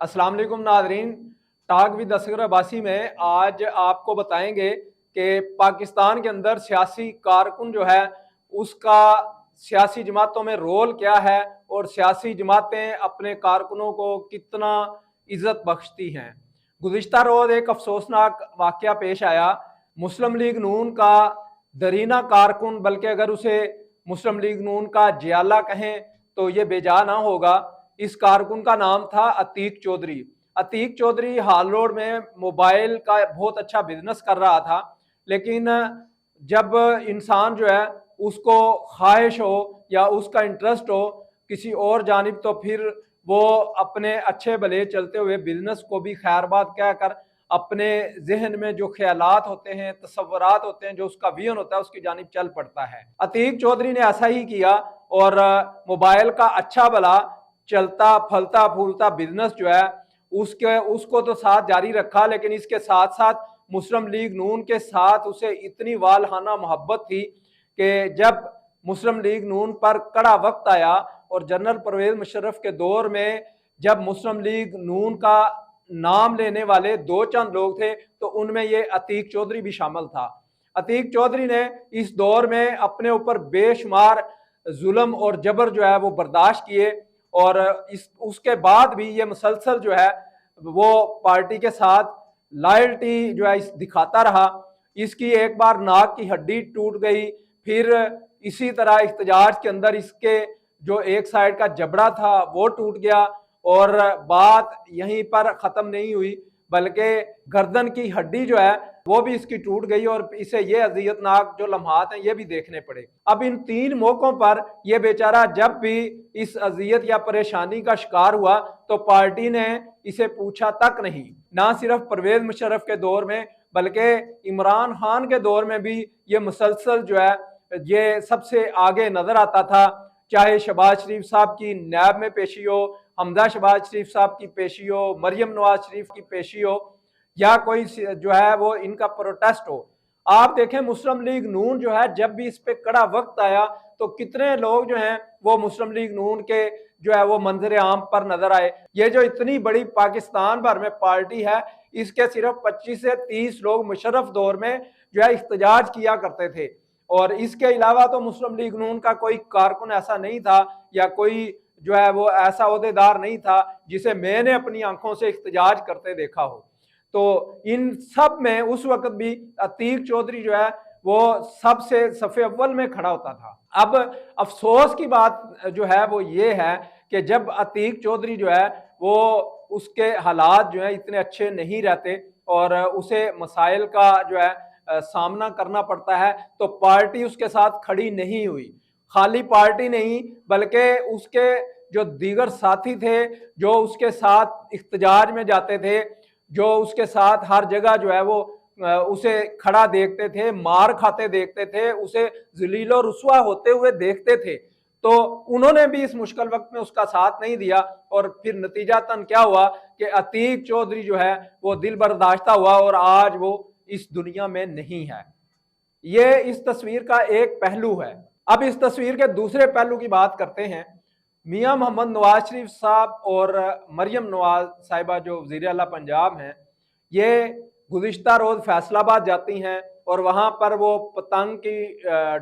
अस्सलाम वालेकुम नादरीन, टाक विद असगर अब्बासी में आज आपको बताएंगे कि पाकिस्तान के अंदर सियासी कारकुन जो है उसका सियासी जमातों में रोल क्या है और सियासी जमातें अपने कारकुनों को कितना इज्जत बख्शती हैं। गुज़िश्ता रोज़ एक अफसोसनाक वाक़या पेश आया। मुस्लिम लीग नून का दरीना कारकुन, बल्कि अगर उसे मुस्लिम लीग नून का जियाला कहें तो ये बेजा ना होगा। इस कारकुन का नाम था अतीक चौधरी। अतीक चौधरी हाल रोड में मोबाइल का बहुत अच्छा बिजनेस कर रहा था, लेकिन जब इंसान जो है उसको ख्वाहिश हो या उसका इंटरेस्ट हो किसी और जानिब, तो फिर वो अपने अच्छे भले चलते हुए बिजनेस को भी खैरबाद कहकर अपने जहन में जो ख्यालात होते हैं, तसव्वुरात होते हैं, जो उसका विजन होता है, उसकी जानिब चल पड़ता है। अतीक चौधरी ने ऐसा ही किया और मोबाइल का अच्छा भला चलता फलता फूलता बिजनेस जो है उसको तो साथ जारी रखा, लेकिन इसके साथ साथ मुस्लिम लीग नून के साथ उसे इतनी वालहाना मोहब्बत थी कि जब मुस्लिम लीग नून पर कड़ा वक्त आया और जनरल परवेज मुशर्रफ के दौर में जब मुस्लिम लीग नून का नाम लेने वाले दो चंद लोग थे, तो उनमें ये अतीक चौधरी भी शामिल था। अतीक चौधरी ने इस दौर में अपने ऊपर बेशुमार जुल्म और जबर जो है वो बर्दाश्त किए और उसके बाद भी ये मुसलसल जो है वो पार्टी के साथ लॉयल्टी जो है दिखाता रहा। इसकी एक बार नाक की हड्डी टूट गई, फिर इसी तरह इख्तिजाज के अंदर इसके जो एक साइड का जबड़ा था वो टूट गया और बात यहीं पर ख़त्म नहीं हुई, बल्कि गर्दन की हड्डी जो है वो भी इसकी टूट गई और इसे ये अजियतनाक जो लम्हात हैं ये भी देखने पड़े। अब इन तीन मौकों पर ये बेचारा जब भी इस अजियत या परेशानी का शिकार हुआ तो पार्टी ने इसे पूछा तक नहीं। ना सिर्फ परवेज मुशर्रफ के दौर में बल्कि इमरान खान के दौर में भी ये मुसलसल जो है ये सबसे आगे नजर आता था। चाहे शहबाज शरीफ साहब की नैब में पेशी हो, हमजा शहबाज शरीफ साहब की पेशी हो, मरियम नवाज शरीफ की पेशी हो, या कोई जो है वो इनका प्रोटेस्ट हो। आप देखें मुस्लिम लीग नून जो है जब भी इस पे कड़ा वक्त आया तो कितने लोग जो हैं वो मुस्लिम लीग नून के जो है वो मंजर आम पर नजर आए। ये जो इतनी बड़ी पाकिस्तान भर में पार्टी है, इसके सिर्फ 25 से 30 लोग मुशर्रफ दौर में जो है इख्तिजाज किया करते थे और इसके अलावा तो मुस्लिम लीग नून का कोई कारकुन ऐसा नहीं था या कोई जो है वो ऐसा ओहदेदार नहीं था जिसे मैंने अपनी आंखों से इख्तिजाज करते देखा हो। तो इन सब में उस वक्त भी अतीक चौधरी जो है वो सबसे सफ़े अव्वल में खड़ा होता था। अब अफसोस की बात जो है वो ये है कि जब अतीक चौधरी जो है वो उसके हालात जो है इतने अच्छे नहीं रहते और उसे मसाइल का जो है सामना करना पड़ता है, तो पार्टी उसके साथ खड़ी नहीं हुई। खाली पार्टी नहीं बल्कि उसके जो दीगर साथी थे जो उसके साथ इख्तिजाज में जाते थे, जो उसके साथ हर जगह जो है वो उसे खड़ा देखते थे, मार खाते देखते थे, उसे जलील और रुसवा होते हुए देखते थे, तो उन्होंने भी इस मुश्किल वक्त में उसका साथ नहीं दिया और फिर नतीजातन क्या हुआ कि अतीक चौधरी जो है वो दिल बर्दाश्ता हुआ और आज वो इस दुनिया में नहीं है। ये इस तस्वीर का एक पहलू है। अब इस तस्वीर के दूसरे पहलू की बात करते हैं। मियां मोहम्मद नवाज शरीफ साहब और मरियम नवाज साहिबा जो वज़ीर आला पंजाब हैं, ये गुज़िश्ता रोज़ फैसलाबाद जाती हैं और वहाँ पर वो पतंग की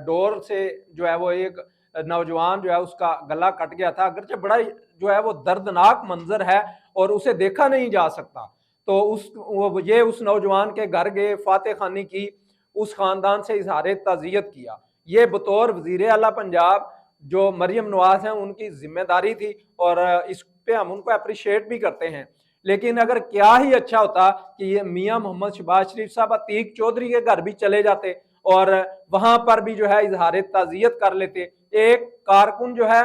डोर से जो है वो एक नौजवान जो है उसका गला कट गया था। अगरचे बड़ा जो है वो दर्दनाक मंजर है और उसे देखा नहीं जा सकता, तो उस नौजवान के घर गए, फातह खानी की, उस ख़ानदान से इजहार ताज़ियत किया। ये बतौर वज़ीर आला पंजाब जो मरियम नवाज हैं उनकी जिम्मेदारी थी और इस पे हम उनको अप्रिशिएट भी करते हैं। लेकिन अगर क्या ही अच्छा होता कि ये मियां मोहम्मद शहबाज शरीफ साहब अतीक चौधरी के घर भी चले जाते और वहां पर भी जो है इजहार ताज़ियत कर लेते। एक कारकुन जो है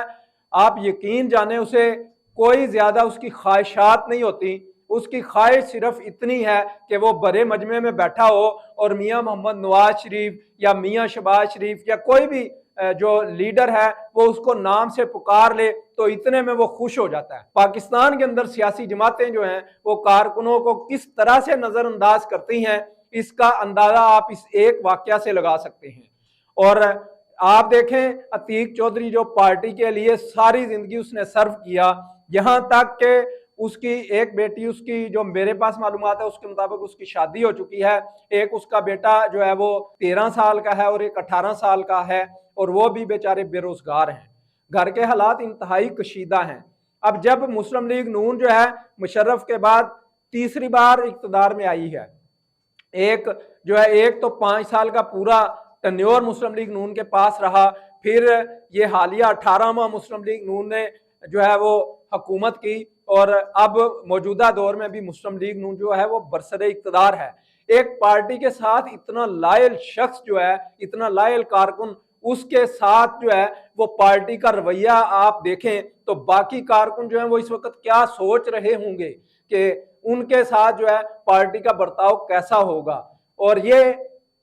आप यकीन जाने उसे कोई ज्यादा उसकी ख्वाहिशात नहीं होती, उसकी ख्वाहिश सिर्फ इतनी है कि वो बड़े मजमे में बैठा हो और मियां मोहम्मद नवाज शरीफ या मियां शहबाज शरीफ या कोई भी जो लीडर है वो उसको नाम से पुकार ले तो इतने में वो खुश हो जाता है। पाकिस्तान के अंदर सियासी जमातें जो हैं वो कारकुनों को किस तरह से नजरअंदाज करती हैं, इसका अंदाजा आप इस एक वाकया से लगा सकते हैं। और आप देखें अतीक चौधरी जो पार्टी के लिए सारी जिंदगी उसने सर्व किया, यहाँ तक कि उसकी एक बेटी, उसकी जो मेरे पास मालूमात है उसके मुताबिक उसकी शादी हो चुकी है, एक उसका बेटा जो है वो 13 साल का है और एक 18 साल का है, और वो भी बेचारे बेरोजगार हैं। घर के हालात इंतहाई कशीदा हैं। अब जब मुस्लिम लीग नून जो है मुशर्रफ के बाद तीसरी बार इक़्तिदार में आई है, एक जो है एक तो 5 साल का पूरा टन्योर मुस्लिम लीग नून के पास रहा, फिर ये हालिया 18वां मुस्लिम लीग नून ने जो है वो हुकूमत की, और अब मौजूदा दौर में भी मुस्लिम लीग नून जो है वो बरसरे इक़्तिदार है। एक पार्टी के साथ इतना लायल शख्स जो है, इतना लायल कारकुन, उसके साथ जो है वो पार्टी का रवैया आप देखें तो बाकी कारकुन जो है वो इस वक्त क्या सोच रहे होंगे कि उनके साथ जो है पार्टी का बर्ताव कैसा होगा। और ये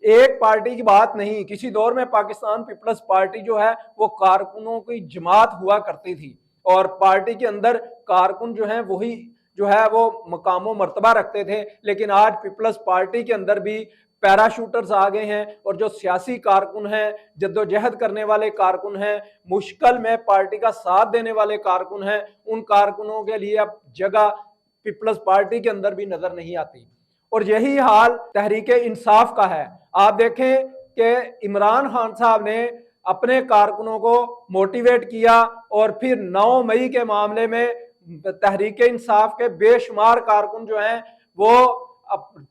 एक पार्टी की बात नहीं, किसी दौर में पाकिस्तान पीपल्स पार्टी जो है वो कारकुनों की जमात हुआ करती थी, और पार्टी के अंदर कारकुन जो है वही जो है वो मकामो मर्तबा रखते थे। लेकिन आज पीपल्स पार्टी के अंदर भी पैराशूटर्स आ गए हैं, और जो सियासी कारकुन हैं, जद्दोजहद करने वाले कारकुन हैं, मुश्किल में पार्टी का साथ देने वाले कारकुन हैं, उन कारकुनों के लिए अब जगह पीपल्स पार्टी के अंदर भी नजर नहीं आती। और यही हाल तहरीक इंसाफ का है। आप देखें कि इमरान खान साहब ने अपने कारकुनों को मोटिवेट किया, और फिर 9 मई के मामले में तहरीक इंसाफ के बेशुमार कारकुन जो हैं वो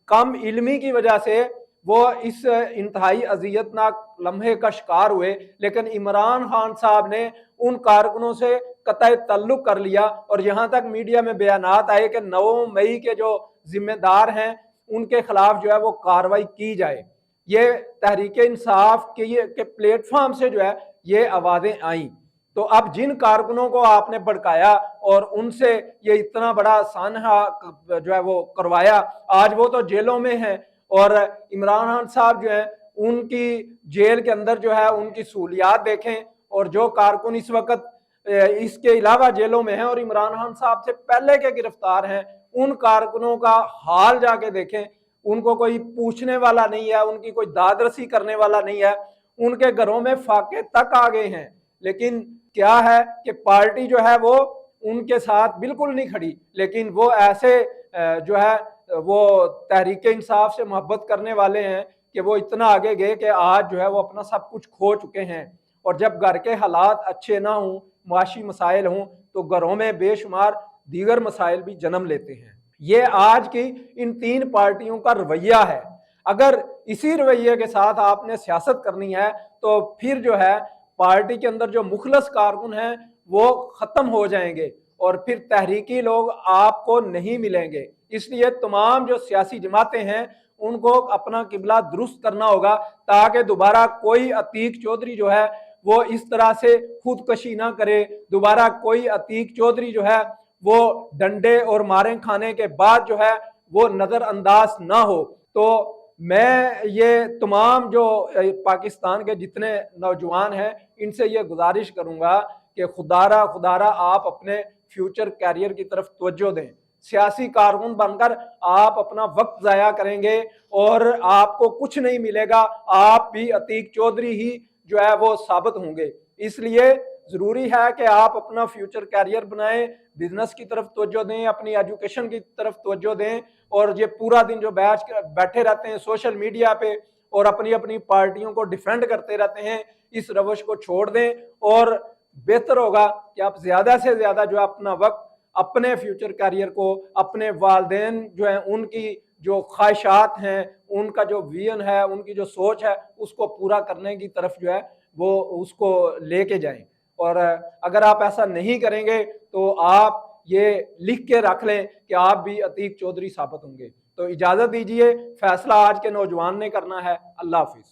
कम इल्मी की वजह से वो इस इंतहाई अजियतनाक लम्हे का शिकार हुए। लेकिन इमरान खान साहब ने उन कारकुनों से कतई तल्लुक कर लिया, और यहाँ तक मीडिया में बयानात आए कि 9 मई के जो जिम्मेदार हैं उनके खिलाफ जो है वो कार्रवाई की जाए। ये तहरीक इंसाफ के प्लेटफॉर्म से जो है ये आवाज़ें आई। तो अब जिन कारकुनों को आपने भड़काया और उनसे ये इतना बड़ा सानहा जो है वो करवाया, आज वो तो जेलों में हैं, और इमरान खान साहब जो है उनकी जेल के अंदर जो है उनकी सहूलियात देखें, और जो कारकुन इस वक्त इसके अलावा जेलों में हैं और इमरान खान साहब से पहले के गिरफ्तार हैं, उन कारकुनों का हाल जाके देखें। उनको कोई पूछने वाला नहीं है, उनकी कोई दादरसी करने वाला नहीं है, उनके घरों में फाके तक आ गए हैं। लेकिन क्या है कि पार्टी जो है वो उनके साथ बिल्कुल नहीं खड़ी, लेकिन वो ऐसे जो है वो तहरीक इंसाफ से मोहब्बत करने वाले हैं कि वो इतना आगे गए कि आज जो है वो अपना सब कुछ खो चुके हैं। और जब घर के हालात अच्छे ना हों, मुआशी मसाइल हों, तो घरों में बेशुमार दीगर मसाइल भी जन्म लेते हैं। ये आज की इन 3 पार्टियों का रवैया है। अगर इसी रवैये के साथ आपने सियासत करनी है तो फिर जो है पार्टी के अंदर जो मुखलस कारकुन हैं वो खत्म हो जाएंगे, और फिर तहरीकी लोग आपको नहीं मिलेंगे। इसलिए तमाम जो सियासी जमातें हैं उनको अपना किबला दुरुस्त करना होगा, ताकि दोबारा कोई अतीक चौधरी जो है वो इस तरह से खुदकशी ना करे, दोबारा कोई अतीक चौधरी जो है वो डंडे और मारे खाने के बाद जो है वो नजरअंदाज ना हो। तो मैं ये तमाम जो पाकिस्तान के जितने नौजवान हैं इनसे ये गुजारिश करूंगा कि खुदारा आप अपने फ्यूचर कैरियर की तरफ तवज्जो दें। सियासी कारकुन बनकर आप अपना वक्त ज़ाया करेंगे और आपको कुछ नहीं मिलेगा, आप भी अतीक चौधरी ही जो है वो साबित होंगे। इसलिए ज़रूरी है कि आप अपना फ्यूचर कैरियर बनाएं, बिजनेस की तरफ तवज्जो दें, अपनी एजुकेशन की तरफ तवज्जो दें, और ये पूरा दिन जो बैठे रहते हैं सोशल मीडिया पे और अपनी अपनी पार्टियों को डिफेंड करते रहते हैं, इस रवश को छोड़ दें। और बेहतर होगा कि आप ज़्यादा से ज़्यादा जो अपना वक्त अपने फ्यूचर कैरियर को, अपने वालिदैन जो हैं उनकी जो ख्वाहिशात हैं, उनका जो विजन है, उनकी जो सोच है, उसको पूरा करने की तरफ जो है वो उसको लेके जाएं। और अगर आप ऐसा नहीं करेंगे तो आप ये लिख के रख लें कि आप भी अतीक चौधरी साबित होंगे। तो इजाज़त दीजिए, फैसला आज के नौजवान ने करना है। अल्लाह हाफिज़।